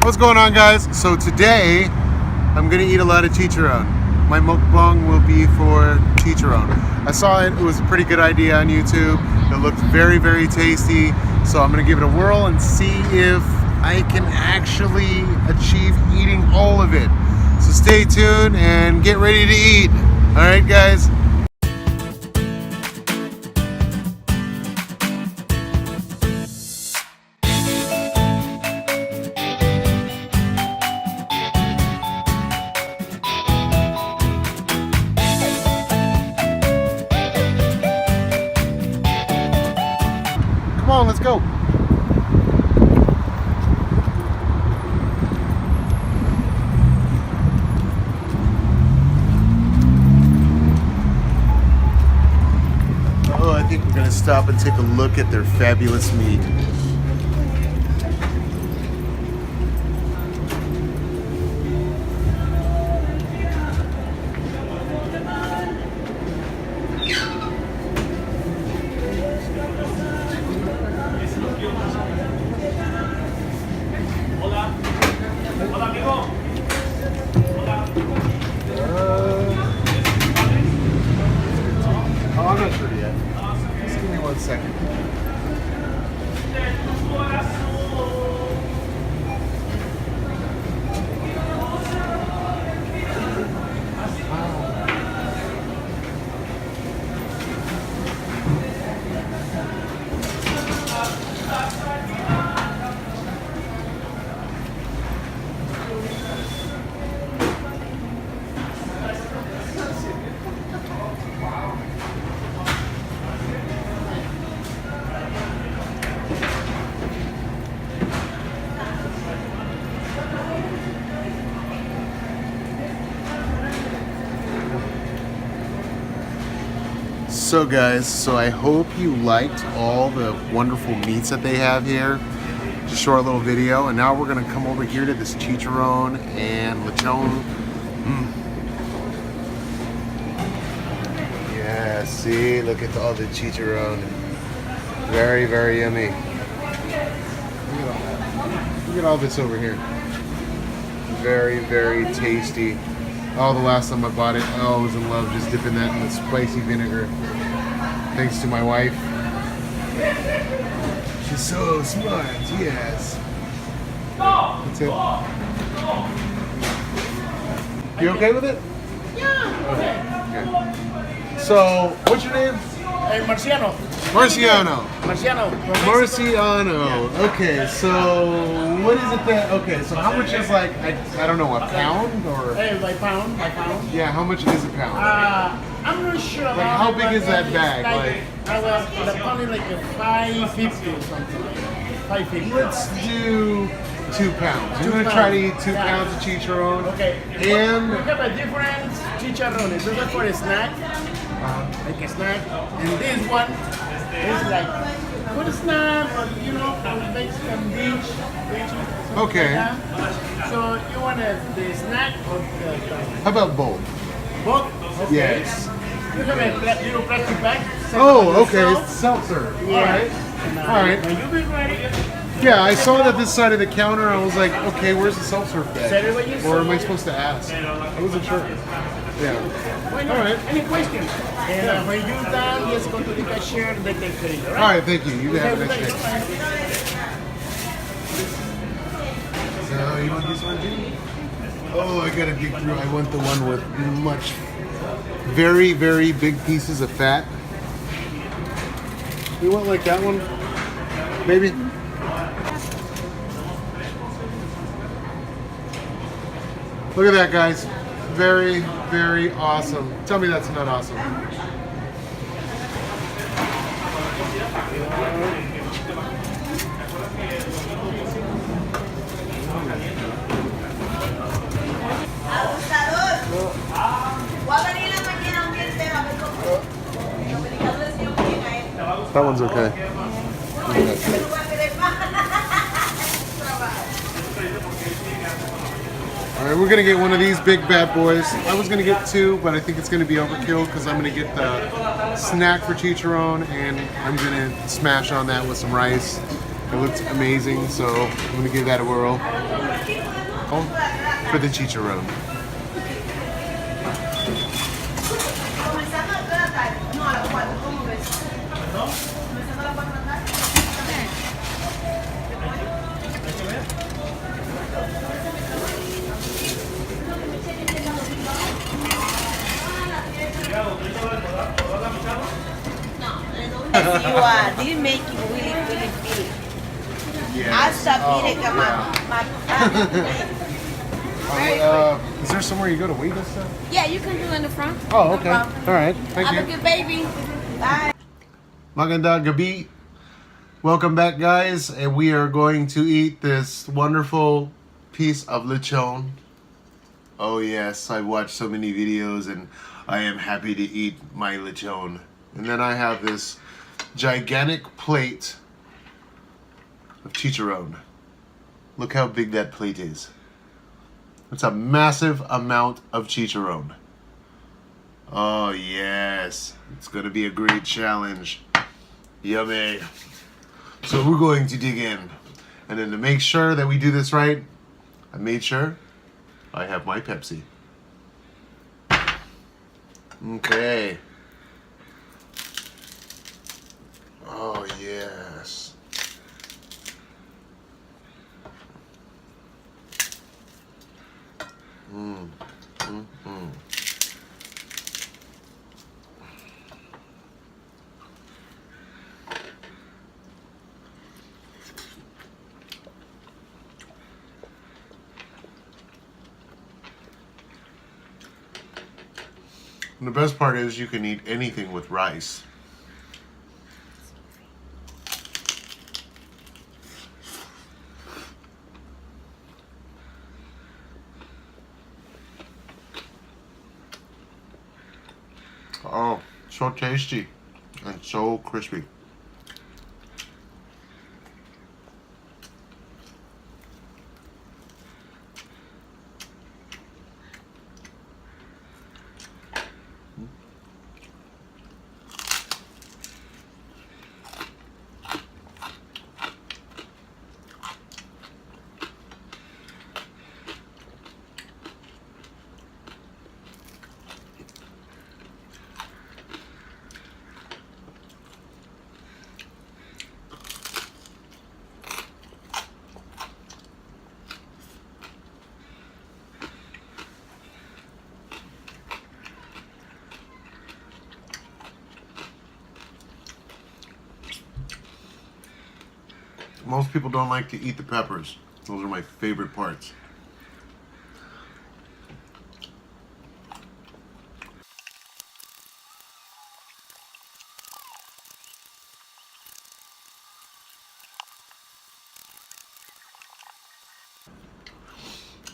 What's going on, guys? So today I'm gonna eat a lot of CHicharon. My mukbang will be for CHicharon. I saw it was a pretty good idea on YouTube. It looked very, very tasty. So I'm gonna give it a whirl and see if I can actually achieve eating all of it. So stay tuned and get ready to eat. All right, guys. Come on, let's go. Oh, I think we're gonna stop and take a look at their fabulous meat. I'm not sure yet. Just give me 1 second. So guys, I hope you liked all the wonderful meats that they have here. Just short little video, and now we're gonna come over here to this CHicharon and lechon. Yeah, see, look at all the CHicharon. Very, very yummy. Look at all that. Look at all this over here. Very, very tasty. Oh, the last time I bought it, I was in love just dipping that in the spicy vinegar. Thanks to my wife. She's so smart, yes. That's it. You okay with it? Yeah. Okay. So, what's your name? Marciano. Marciano. Marciano. Okay, so what is it that? Okay, so how much is like I don't know, a pound or? By pound. Yeah, how much is a pound? I'm not sure about Like how it, big is that bag? the pound is like a 550 or something. 550. Let's do 2 pounds. We're gonna try to eat 2 pounds of CHicharon. Okay. And we have a different CHicharon. This is for a snack, like a snack, and this one is like good snack, or from Mexican beach. okay. So you want the snack or the How about both? both? Okay. Yes. You have a little plastic bag. Oh, okay. Seltzer. Yeah. All right. All right. When you be ready. Yeah, I saw it at this side of the counter. I was like, okay, where's the seltzer bag? Or am I supposed to ask? I wasn't sure. Yeah. All right. Any questions? And when you're done, just go to the cashier and they take care of it. All right, thank you. You have a nice day. So, you want this one too? Oh, I gotta dig through. I want the one with very, very big pieces of fat. You want like that one? Maybe? Look at that, guys. Very, very awesome. Tell me that's not awesome. That one's okay. All right, we're gonna get one of these big bad boys. I was gonna get 2, but I think it's gonna be overkill because I'm gonna get the snack for CHicharon and I'm gonna smash on that with some rice. It looks amazing, so I'm gonna give that a whirl. for the chicharron. Yes, you are. This make it really, really big. Hasta mire que Is there somewhere you go to weigh this stuff? Yeah, you can do it in the front. Oh, No okay. problem. All right. Thank Have you. a good baby. Bye. Maganda gabi. Welcome back, guys, and we are going to eat this wonderful piece of lechon. Oh yes, I've watched so many videos and I am happy to eat my lechon. And then I have this gigantic plate of chicharron. Look how big that plate is. It's a massive amount of chicharron. Oh yes, it's gonna be a great challenge. Yummy. So we're going to dig in. And then to make sure that we do this right, I made sure I have my Pepsi. Okay. Oh, yes. And the best part is you can eat anything with rice. Oh, so tasty and so crispy. Most people don't like to eat the peppers. Those are my favorite parts.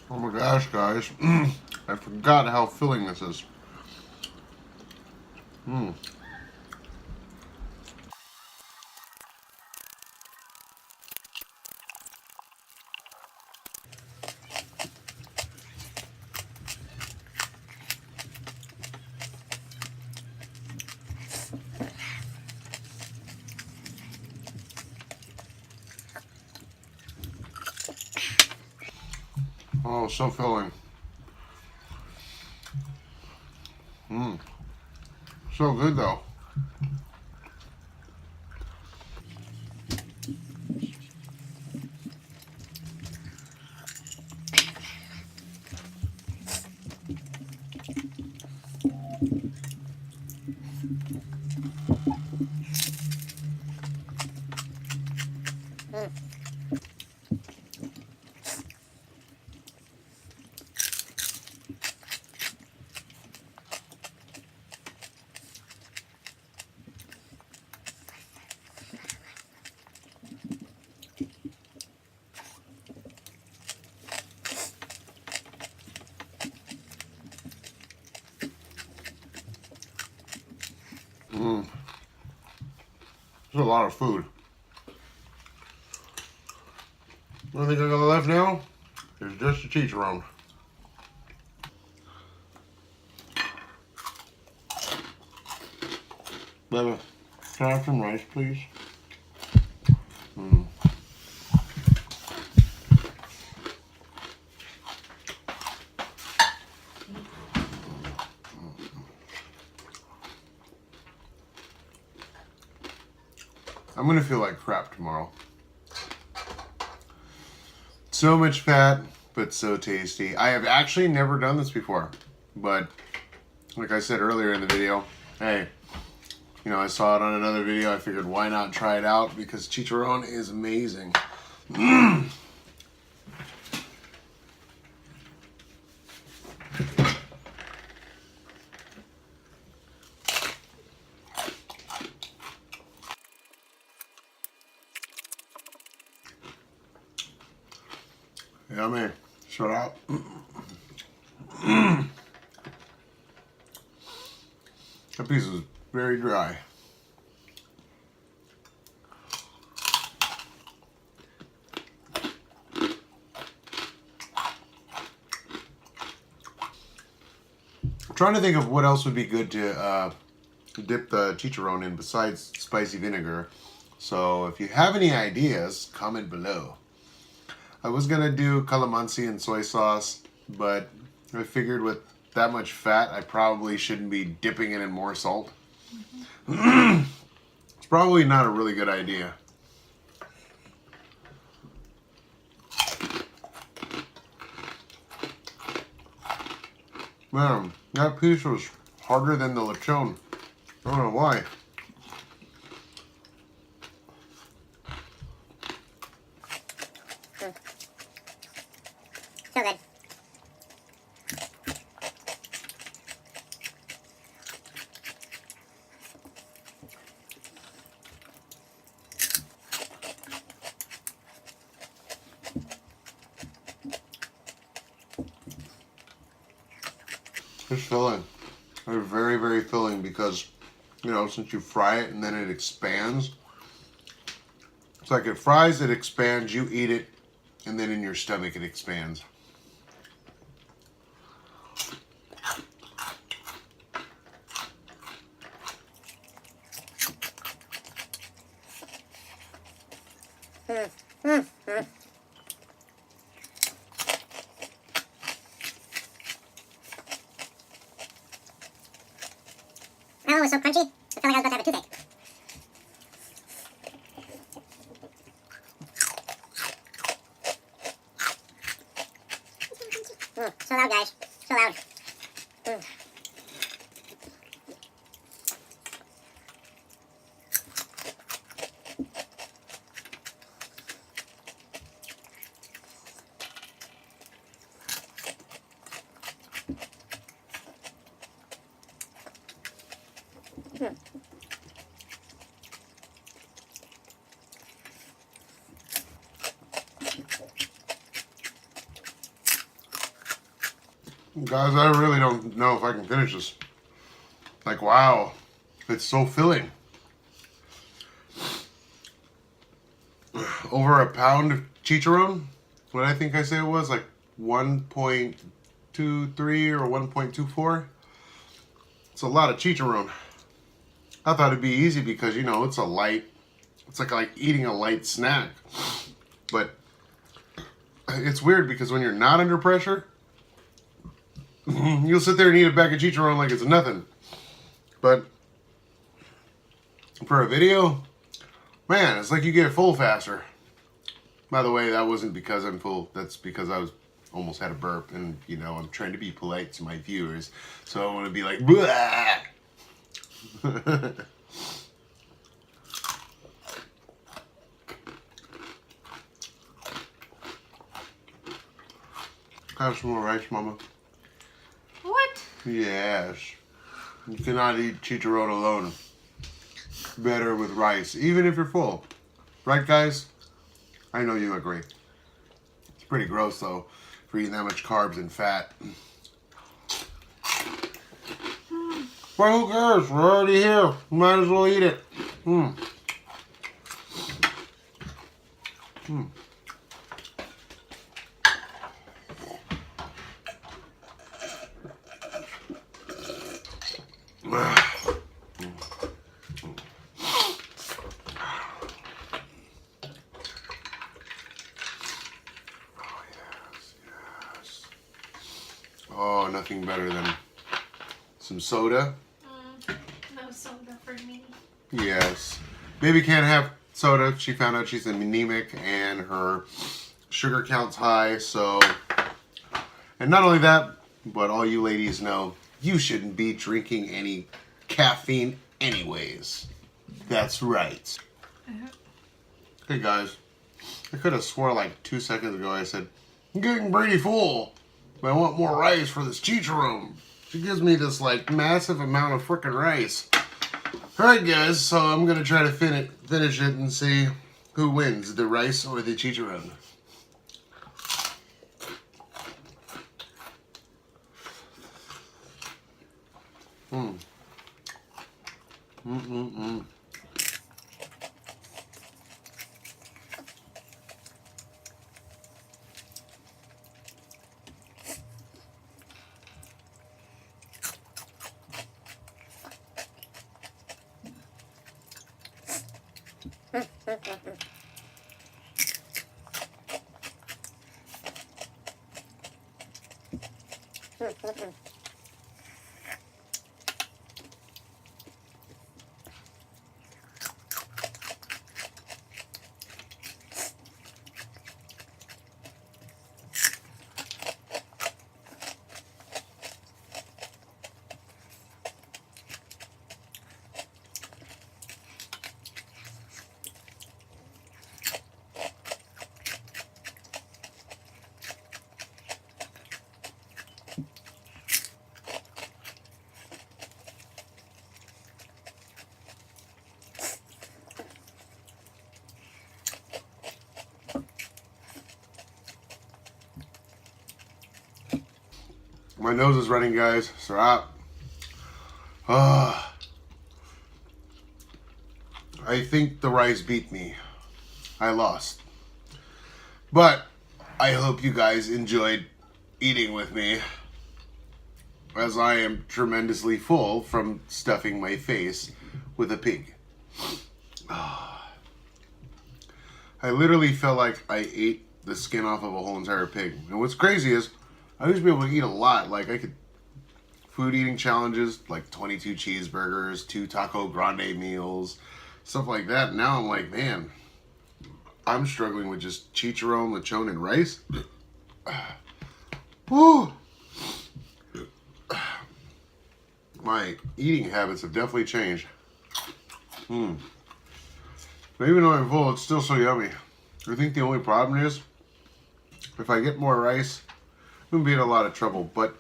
Oh my gosh, guys. I forgot how filling this is. Oh, so filling. So good though. There's a lot of food. The only thing I got left now is just the chicharron. Bella, can I have some rice, please? I'm gonna feel like crap tomorrow. So much fat, but so tasty. I have actually never done this before, but like I said earlier in the video, hey, you know, I saw it on another video. I figured why not try it out because chicharron is amazing. Yummy. Shut up. That piece is very dry. I'm trying to think of what else would be good to dip the chicharron in besides spicy vinegar. So if you have any ideas, comment below. I was gonna do calamansi and soy sauce, but I figured with that much fat, I probably shouldn't be dipping it in more salt. It's probably not a really good idea. Man, that piece was harder than the lechon. I don't know why. So good. It's filling. They're very, very filling because, you know, since you fry it and then it expands. It's like it fries, it expands, you eat it, and then in your stomach it expands. Oh, it was so crunchy. I felt like I was about to have a toothache. So loud, guys. So loud. Guys, I really don't know if I can finish this. Like, wow, it's so filling. Over a pound of chicharron. What I think I say it was like 1.23 or 1.24. It's a lot of chicharron. I thought it'd be easy because, you know, it's a light, it's like eating a light snack. But it's weird because when you're not under pressure, you'll sit there and eat a bag of chicharron like it's nothing. But for a video, man, it's like you get full faster. By the way, that wasn't because I'm full. That's because I was almost had a burp, and you know I'm trying to be polite to my viewers, so I want to be like, blah. Have some more rice, Mama. What? Yes. You cannot eat chicharron alone. Better with rice, even if you're full. Right, guys? I know you agree. It's pretty gross, though, for eating that much carbs and fat. Well, who cares? We're already here. Might as well eat it. Oh, nothing better than some soda. No soda for me. Yes. Baby can't have soda. She found out she's anemic and her sugar count's high, so... And not only that, but all you ladies know, you shouldn't be drinking any caffeine anyways. That's right. Hey guys, I could have swore like 2 seconds ago I said, I'm getting pretty full, but I want more rice for this CHicharon. She gives me this like massive amount of freaking rice. Alright guys, so I'm going to try to finish it and see who wins, the rice or the CHicharon. My nose is running, guys. So I think the rice beat me. I lost. But I hope you guys enjoyed eating with me, as I am tremendously full from stuffing my face with a pig. I literally felt like I ate the skin off of a whole entire pig. And what's crazy is, I used to be able to eat a lot. Like, I could food eating challenges, like 22 cheeseburgers, 2 taco grande meals, stuff like that. Now I'm like, man, I'm struggling with just CHicharon, lechon, and rice. Woo! My eating habits have definitely changed. But even though I'm full, it's still so yummy. I think the only problem is, if I get more rice, I'm going to be in a lot of trouble, but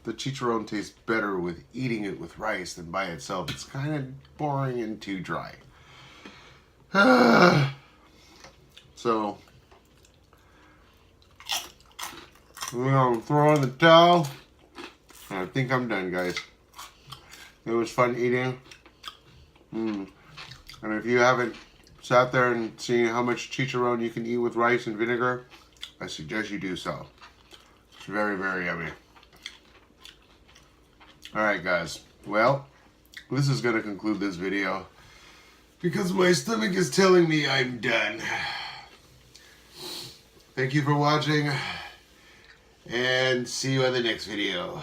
the CHicharon tastes better with eating it with rice than by itself. It's kind of boring and too dry. So, I'm going to throw in the towel. I think I'm done, guys. It was fun eating. And if you haven't sat there and seen how much CHicharon you can eat with rice and vinegar, I suggest you do so. It's very, very yummy. Alright guys, well, this is going to conclude this video because my stomach is telling me I'm done. Thank you for watching, and see you in the next video.